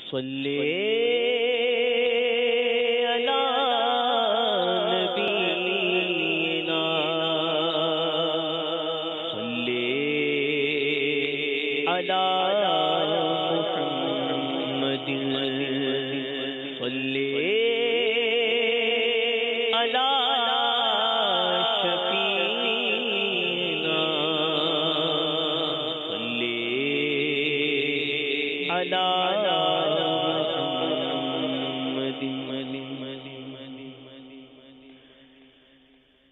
صلی علی نبینا صلی علی محمد صلی علی شفیعنا صلی علی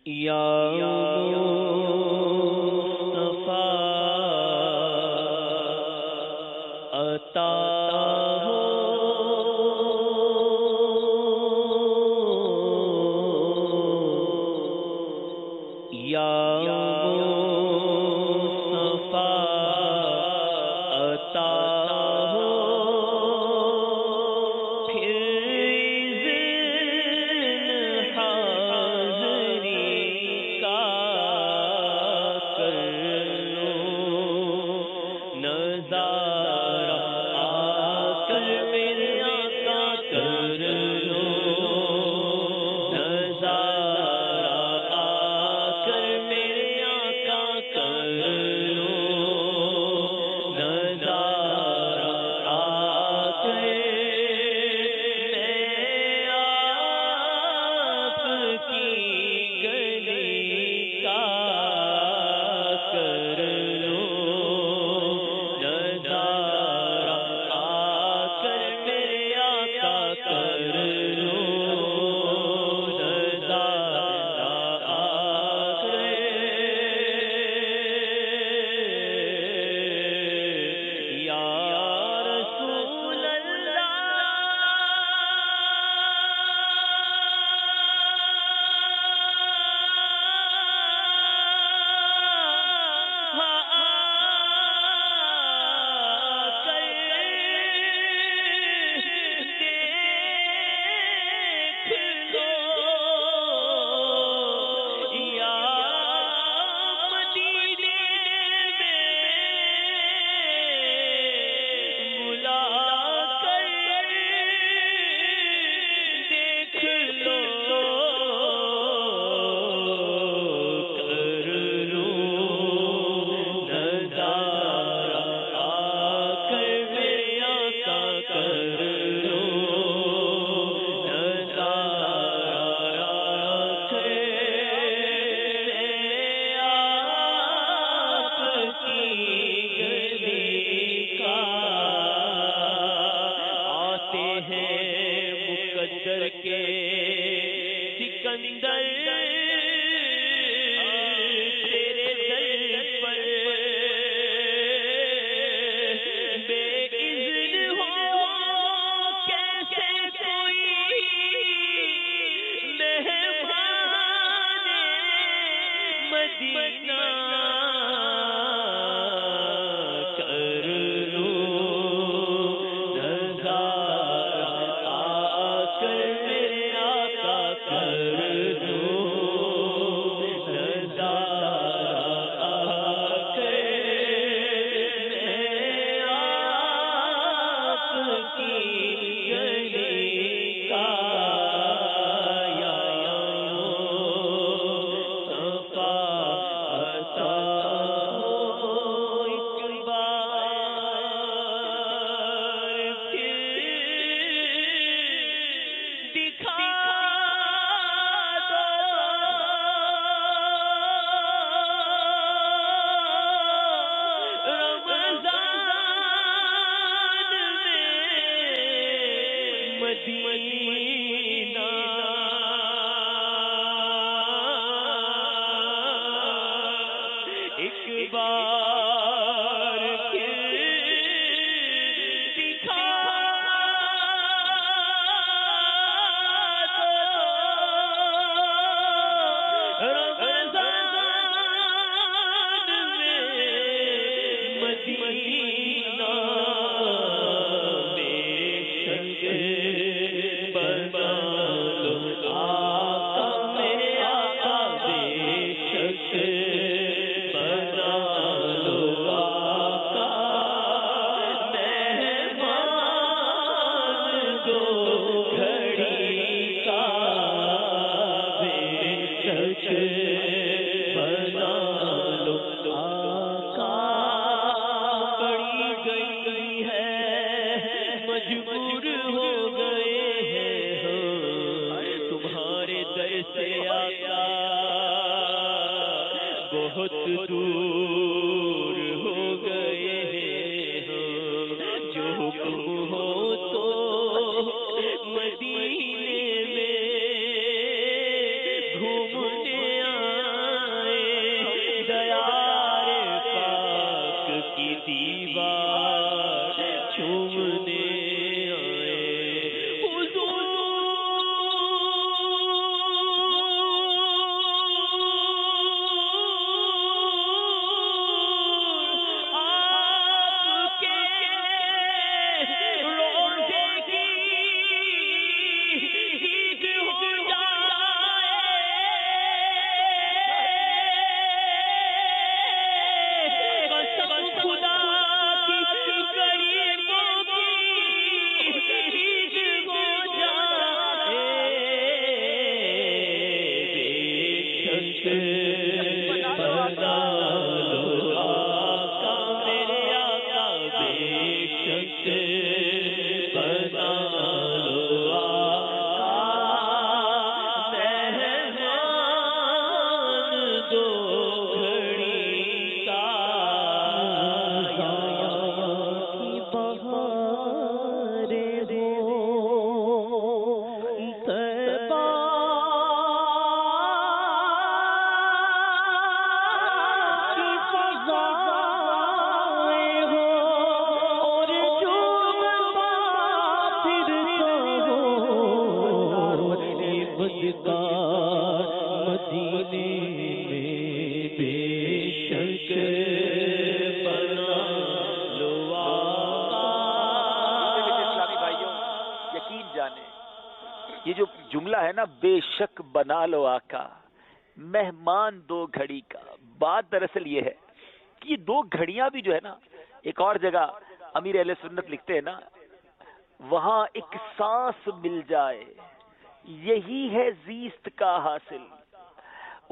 یا مصطفیٰ عطا ہو یا مصطفیٰ عطا ہو کے سکندر تیرے در پر بے اذن ہو کیسے کوئی مہمان مدینہ مدینہ ایک بار پھر دکھا دو رمضان میں مدینہ بنا بنا لو آقا پڑی گئی ہے مجبور ہو گئے ہیں تمہارے در سے آقا بہت دور ہو گئے ہیں جو حکم ہو تو مدینے میں گھومنے آئے دیار پاک کی دیوار چومنے آئے یہ جو جملہ ہے نا، بے شک بنا لو آقا مہمان دو گھڑی کا، بات دراصل یہ ہے کہ یہ دو گھڑیاں بھی جو ہے نا، ایک اور جگہ امیر اہل سنت لکھتے ہیں نا، وہاں ایک سانس مل جائے یہی ہے زیست کا حاصل،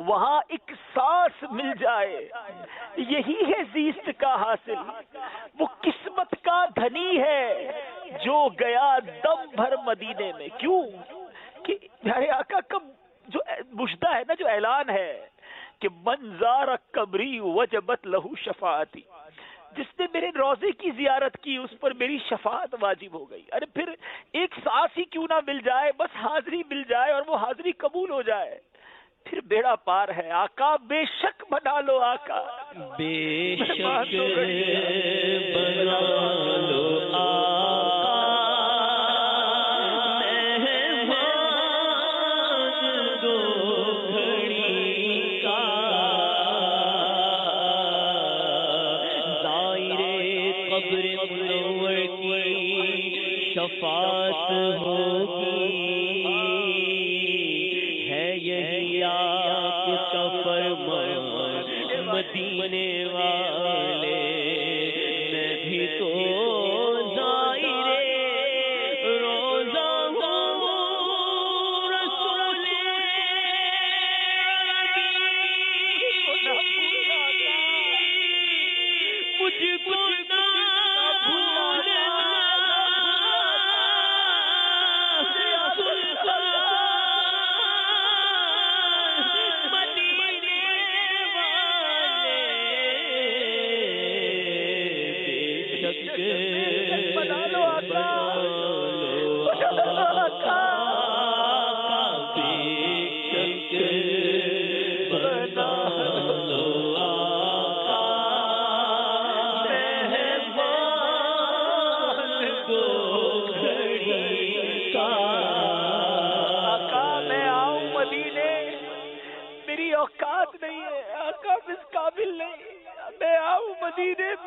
وہاں ایک سانس مل جائے یہی ہے زیست کا حاصل، وہ قسمت کا دھنی ہے جو گیا دم بھر مدینے میں۔ کیوں کہ پیارے آقا کا جو مشدہ ہے نا، جو اعلان ہے کہ من زار قبری وجبت لہو شفاعتی، جس نے میرے روضے کی زیارت کی اس پر میری شفاعت واجب ہو گئی۔ ارے پھر ایک سانس ہی کیوں نہ مل جائے، بس حاضری مل جائے اور وہ حاضری قبول ہو جائے، پھر بیڑا پار ہے۔ آقا بے شک بنا لو آقا، بے شک بنا لو آقا مہمان دو گھڑی کا، زائرے قبر منور کی شفاعت ہوگی، ہے یہی آپ کا فرمان مدینے والے، میں بھی تو زائرے روزہ ہوں رسول مجھ کو نہ بھولنا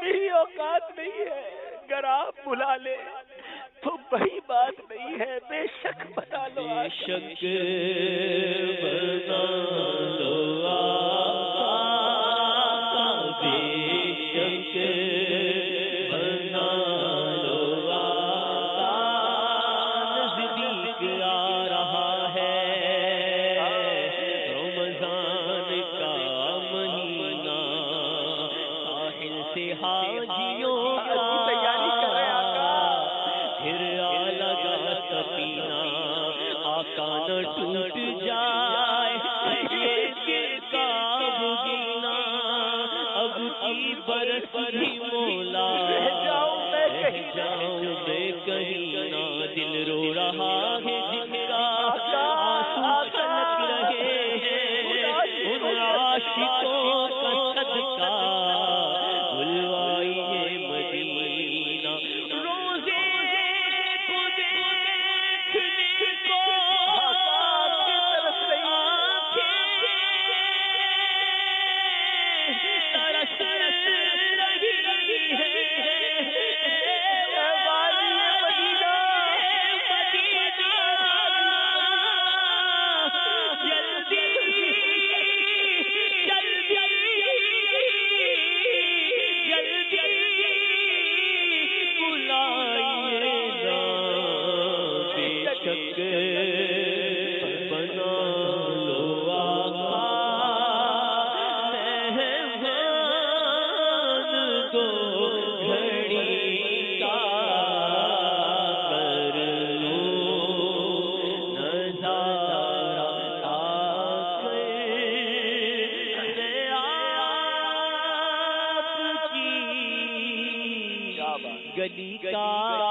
میری اوقات نہیں ہے، اگر آپ بلا لے تو بڑی بات نہیں ہے، بے شک بنا لو، بے شک بنا لو آقا، بے شک بنا لو آقا، نزدیک آ رہا ہے رمضان میں کہیں نہ دل رو رہا ہے جن کا آنسو چھلک رہے ہیں ان عاشقوں کا صدقہ بلوائیے مدینہ روزے کو دیکھنے کو ترس رہی ہے گلی کا